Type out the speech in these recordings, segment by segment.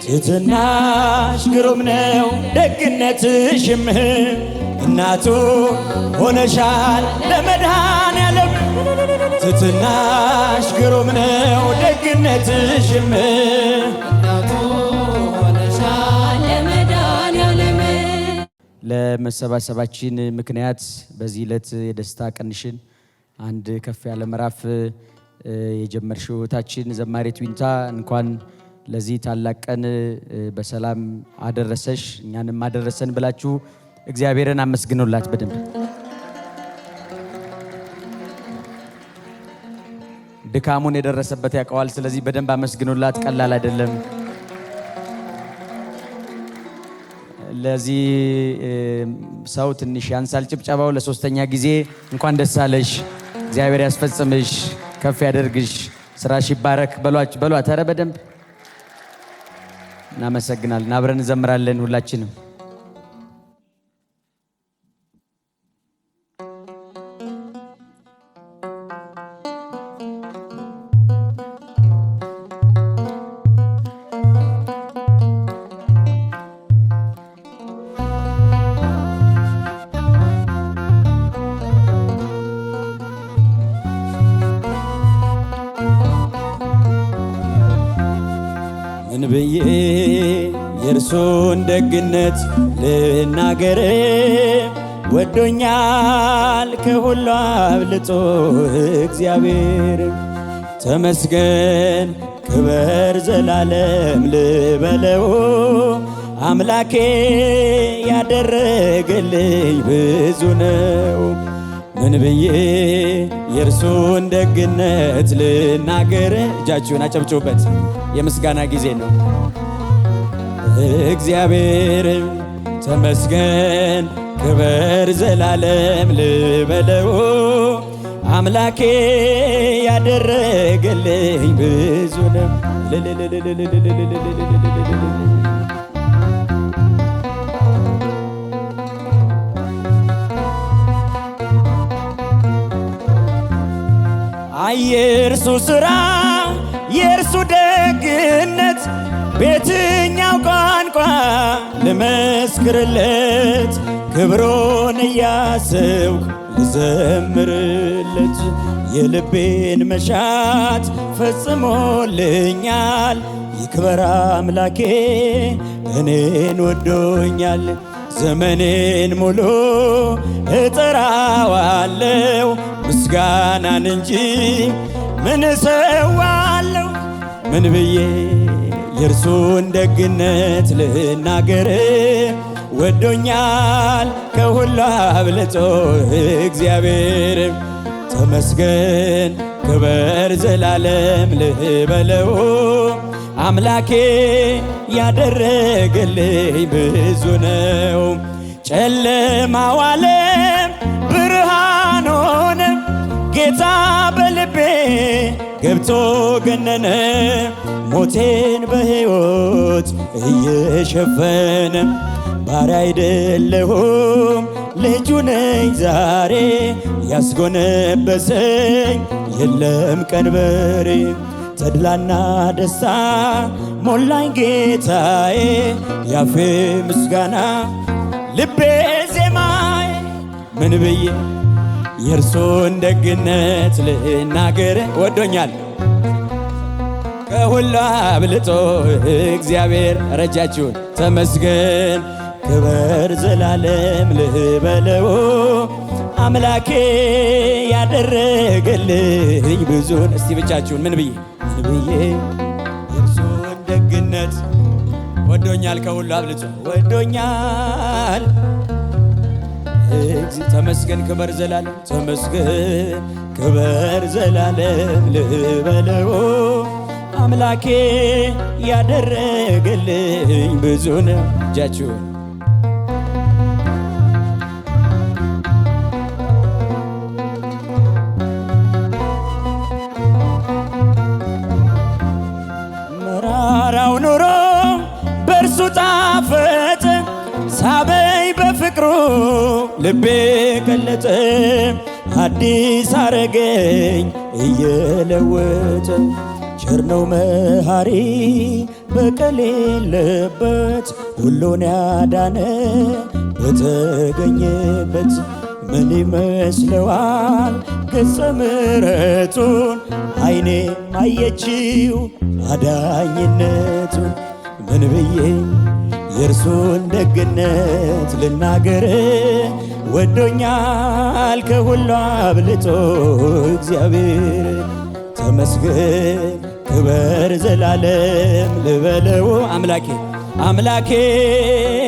ትሕትናሽ ግሩም ነው ደግነትሽም እናቱ ሆነሻል ለመድኃኔዓለም ትሕትናሽ ግሩም ነው ደግነትሽም እናቱ ሆነሻል ለመድኃኔዓለም። ለመሰባሰባችን ምክንያት በዚህ ዕለት የደስታ ቀንሽን አንድ ከፍ ያለ ምዕራፍ የጀመርሽው እህታችን ዘማሪት ዊንታ እንኳን ለዚህ ታላቅ ቀን በሰላም አደረሰሽ እኛንም አደረሰን ብላችሁ እግዚአብሔርን አመስግኑላት በደንብ። ድካሙን የደረሰበት ያውቀዋል። ስለዚህ በደንብ አመስግኑላት። ቀላል አይደለም። ለዚህ ሰው ትንሽ ያንሳል ጭብጨባው። ለሶስተኛ ጊዜ እንኳን ደስ አለሽ፣ እግዚአብሔር ያስፈጽምሽ፣ ከፍ ያደርግሽ፣ ስራሽ ይባረክ በሏት። ኧረ በደንብ እናመሰግናለን። አብረን እንዘምራለን ሁላችንም። ምን ብዬ የእርሱን ደግነት ልናገር? ወዶኛል ከሁሉ አብልጦ እግዚአብሔር። ተመስገን ክበር ዘላለም ልበለው፣ አምላኬ ያደረገልኝ ብዙ ነው። ምን ብዬ የእርሱን ደግነት ልናገር? እጃችሁን አጨብጭቡበት። የምስጋና ጊዜ ነው። እግዚአብሔር ተመስገን ክበር ዘላለም ልበለው፣ አምላኬ ያደረገልኝ ብዙ ነው። የእርሱ ሥራ የእርሱ ደግነት በየትኛው ቋንቋ ልመስክርለት? ክብሩን እያሰብኩ ልዘምርለት። የልቤን መሻት ፈጽሞልኛል። ይክበር አምላኬ እኔን ወዶኛል። ዘመኔን ሙሉ እጠራዋለሁ ምስጋናን እንጂ ምን እሰዋለሁ? ምን ብዬ የእርሱን ደግነት ልናገር? ወዶኛል ከሁሉ አብልጦ እግዚአብሔር። ተመስገን ክበር ዘላለም ልበለው፣ አምላኬ ያደረገልኝ ብዙ ነው። ጨለማው ዓለም ብርሃን ሆነ፣ ጌታ በልቤ ገብቶ ገነነ። ሞቴን በሕይወት እየሸፈነ ባሪያ አይደለሁም ልጁ ነኝ ዛሬ። ያስጎነበሰኝ የለም ቀንበሬ። ተድላና ደስታ ሞላኝ ጌታዬ። ያፌ ምስጋና ልቤ ዜማዬ። ምን ብዬ የእርሱን ደግነት ልናገር? ወዶኛል ከሁሉ አብልጦ እግዚአብሔር። ረጃችሁን ተመስገን ክበር ዘላለም ልበለው፣ አምላኬ ያደረገልኝ ብዙን። እስቲ ብቻችሁን ምን ብዬ የእርሱን ደግነት? ወዶኛል ከሁሉ አብልጦ ወዶኛል። ተመስገን ክበር ዘላለም ተመስገን ክበር ዘላለም ልበለው፣ አምላኬ ያደረገልኝ ብዙ ነው። እጃችሁን መራራው ኑሮ በእርሱ ጣፈጠ፣ ሳበኝ በፍቅሩ ልቤ ቀለጠ። አዲስ አረገኝ እየለወጠ ቸር ነው መሐሪ በቀል የለበት ሁሉን ያዳነ በተገኘበት ምን ይመስለዋል ገጸ ምሕረቱን አይኔ አየችው አዳኝነቱን ምን ብዬ የእርሱን ደግነት ልናገር ወዶኛል ከሁሉ አብልጦ እግዚአብሔር ተመስገን ክበር ዘላለም ልበለው አምላኬ አምላኬ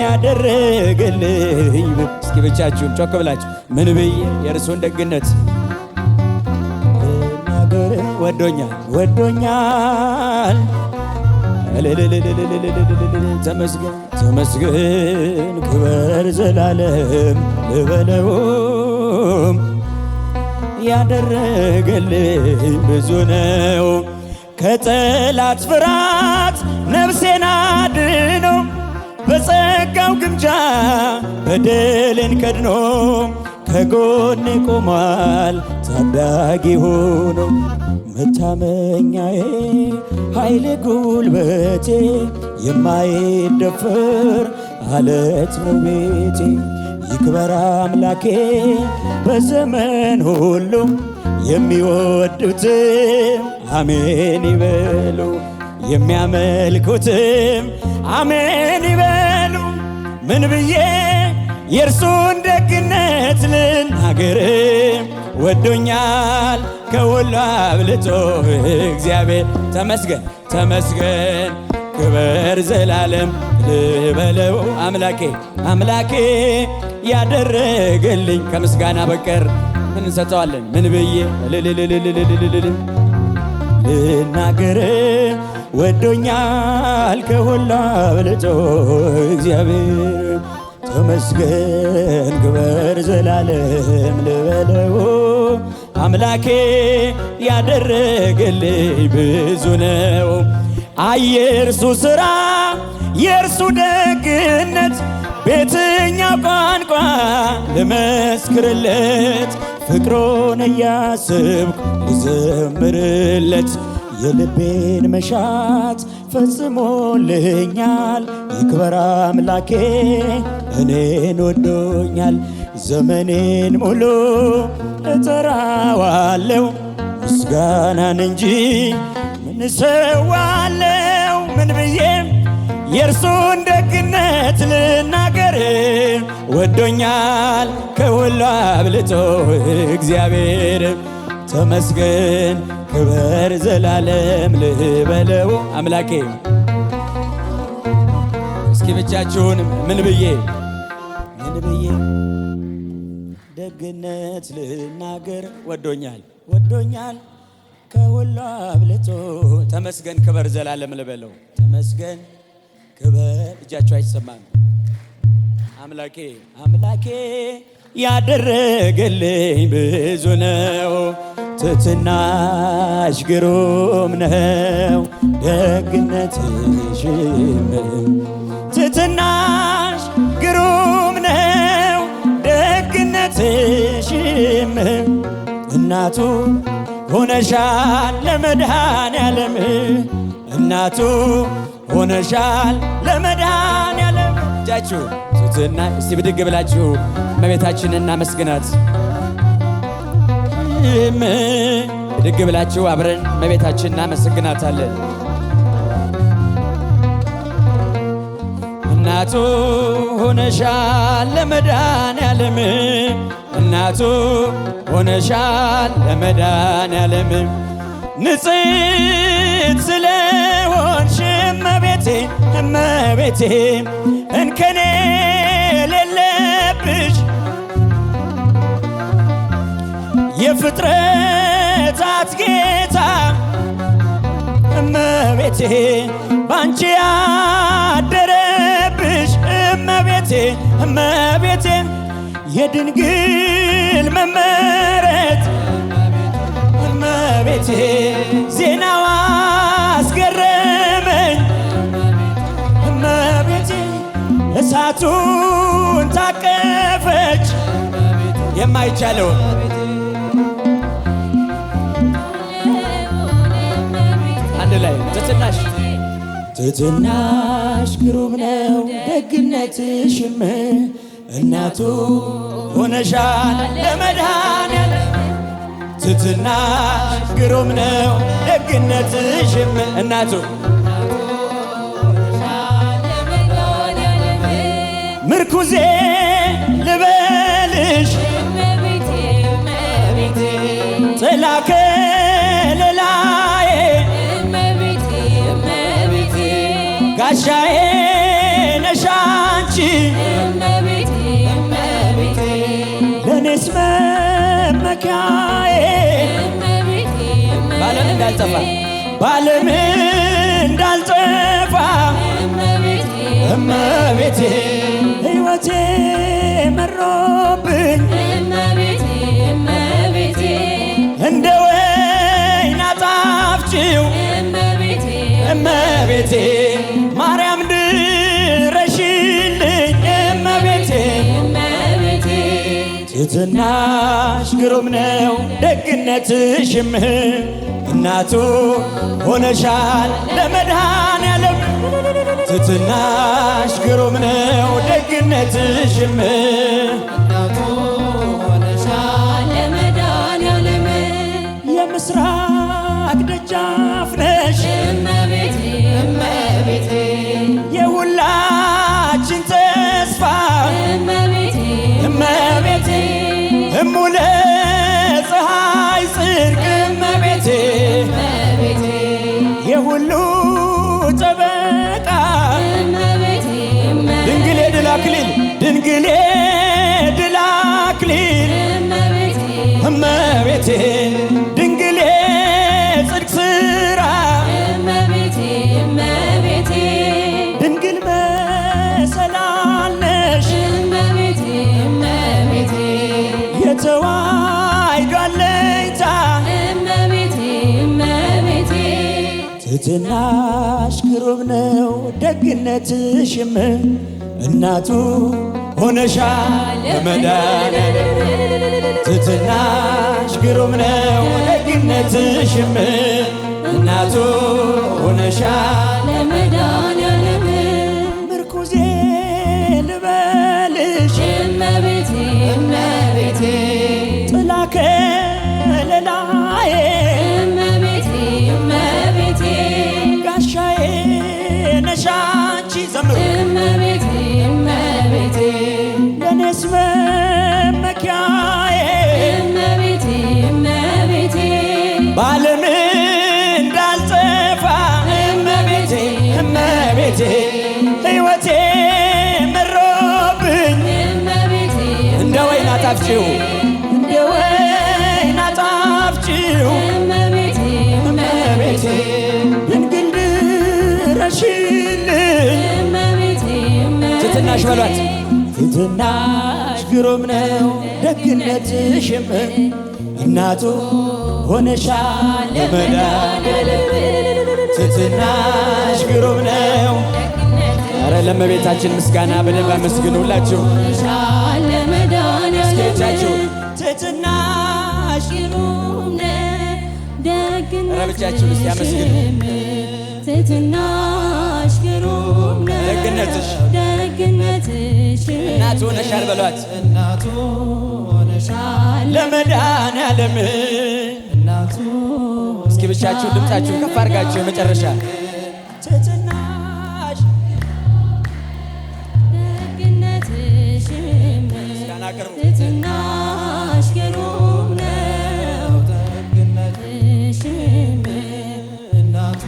ያደረገልኝ እስኪ ብቻችሁን ጮክ ብላችሁ ምን ብዬ የእርሱን ደግነት ልናገር ወዶኛል ተመስገን ተመስገን ክበር ዘላለም ልበለው ያደረገልኝ ብዙ ነው ከጠላት ፍርሃት ነፍሴን አድኖ በጸጋው ግምጃ በደልን ከድኖ ከጎኔ ቆሟል ታዳጊ ሆኖ መታመኛዬ ኃይሌ ጉልበቴ የማይደፈር አለት ነው ቤቴ ይክበር አምላኬ በዘመን ሁሉ የሚወዱትም አሜን ይበሉ የሚያመልኩትም አሜን ይበሉ ምን ብዬ የእርሱን ደግነት ልናገር ወዶኛል ከሁሉ አብልጦ እግዚአብሔር ተመስገን ተመስገን ክበር ዘላለም ልበለው አምላኬ አምላኬ ያደረገልኝ ከምስጋና በቀር ምን እንሰጠዋለን ምን ብዬ ልናገር ወዶኛል ከሁሉ አብልጦ እግዚአብሔር ተመስገን ክበር ዘላለም ልበለው አምላኬ ያደረገልኝ ብዙ ነው የእርሱ ሥራ የእርሱ ደግነት በየትኛው ቋንቋ ልመስክርለት ፍቅሩን እያስብኩ ልዘምርለት የልቤን መሻት ፈጽሞልኛል ይክበር አምላኬ እኔን ወዶኛል ዘመኔን ሙሉ እጠራዋለሁ ምስጋናን እንጂ ምን እሰዋለሁ ምን ብዬም የእርሱን ደግነት ልናገር ወዶኛል ከሁሉ አብልጦ እግዚአብሔር ተመስገን ክበር ዘላለም ልበለው አምላኬ እስኪ ብቻችሁን ምን ብዬ ደግነት ልናገር ወዶኛል ከሁሉ አብልጦ ተመስገን ክበር ዘላለም ልበለው ተመስገን ክበር እጃችሁ አይሰማም አምላኬ ያደረገልኝ ብዙ ነው ትሕትናሽ ግሩም ነው ደግነትሽም ትሕትናሽ ግሩም ነው ደግነትሽም እናቱ ሆነሻል ለመድኃኔዓለም እናቱ ሆነሻል ለመድኃኔዓለም እጃችሁ ትሕትና እስቲ ብድግ ብላችሁ እመቤታችንን እናመስግናት ብድግ ብላችሁ አብረን እመቤታችንን እናመሰግናታለን እናቱ ሆነሻል ለመድኃኔዓለም እናቱ ሆነሻል ለመድኃኔዓለም ንጽሕት ስለሆንሽ እመቤቴ እንከን የሌለብሽ የፍጥረታት ጌታ እመቤቴ ባንቺ ያደረብሽ እመቤቴ የድንግል መመረት እመቤቴ ዜናዋ አስገረመኝ እመቤቴ እሳቱን ታቀፈች የማይቻለውን አንድ ትሕትናሽ ግሩም ነው ደግነትሽም እናቱ ሆነሻል ለመድኃኔዓለም ትሕትናሽ ግሩም ነው ደግነትሽም እናቱ ምርኩዜ ልበልሽ ጥላ ከለላዬ ጋሻዬ ነሽ አንቺ ለእኔስ መመኪያዬ ባለም እንዳልጠፋ ባለም እንዳልጠፋ እመቤቴ ሕይወቴ መሮብኝ እንደ ወይን አጣፍጭው እመቤቴ ማርያም ድረሽልኝ እመቤቴ ትሕትናሽ ግሩም ነው ደግነትሽም እናቱ ሆነሻል ለመድኃኔዓለም ትሕትናሽ ግሩም ነው ደግነትሽም እናቱ ሆነሻል ለመድኃኔዓለም የምስራቅ ደጃፍ ነሽ እመቤቴ እመቤቴ የሁላችን ተስፋ እመቤቴ እመቤቴ እሙለ ፀሐይ ጽድቅ እመቤቴ እመቤቴ የሁሉ ጠበቃ እመቤቴ ድንግሌ ድል አክሊል ድንግሌ ድል አክሊል እመቤቴ እመቤቴ ድንግሌ ጽድቅ ሥራ እመቤቴ እመቤቴ ድንግል መሰላል ነሽ እመቤቴ እመቤቴ የተዋሕዶ አለኝታ እመቤቴ እመቤቴ ትሕትናሽ ግሩም ነው ደግነትሽም እናቱ ሆነሻል ለመድኃኔዓለም ትሕትናሽ ግሩም ነው ደግነትሽም እናቱ ሆነሻል ለመድኃኔዓለም ምርኩዜ ልበልሽ እመቤቴ እመቤቴ ጥላ ከለላዬ እመቤቴ እመቤቴ ጋሻዬ ነሽ አንቺ ዘምሩ እመቤቴ እመቤቴ ለእኔስ መመኪያዬ እመቤቴ እመቤቴ ባለም እንዳልጠፋ እመቤቴ እመቤቴ ሕይወቴ መሮብኝ እመቤቴ እንደ ወይን አጣፍጭው እንደ ወይን አጣፍጭው እመቤቴ እመቤቴ ድንግል ድረሽልኝ እመቤቴ ትሕትናሽ በሏት ትሕትናሽ ግሩም ነው ደግነትሽም እናቱ ሆነሻል ለመድኃኔዓለም ትሕትናሽ ግሩም ነው። ኧረ ለእመቤታችን ምስጋና በደንብ አመስግኑ ሁላችሁ እስኪቻችሁ ትሕትናሽ ግሩም ነው ደግነትሽ ያመስግኑ ትሕትናሽ ግሩም ነው ደግነትሽ እናቱ ሆነሻል በሏት እናቱ ሆነሻል ለመድኃኔዓለም እናቱ እስኪ ብቻችሁን ድምፃችሁን ከፍ አድርጋችሁ የመጨረሻ ትሕትናሽ ደግነትሽ ትሕትናሽ ግሩም ነው ደግነትሽ እናቱ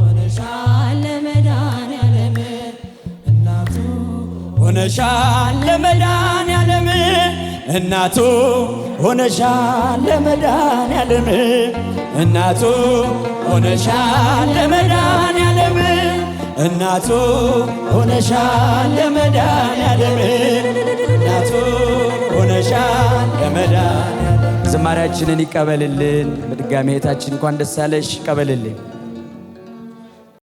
ሆነሻል ለመድኃኔዓለም እናቱ ሆነሻል ለመድኃኔዓለም እናቱ ሆነሻል ለመድኃኔዓለም እናቱ ሆነሻል ለመድኃኔዓለም እናቱ ሆነሻል ለመድኃኔዓለም እናቱ ሆነሻል ለመድኃኔዓለም ዝማሬያችንን ይቀበልልን። በድጋሚ እህታችን እንኳን ደስ አለሽ ይቀበልልን።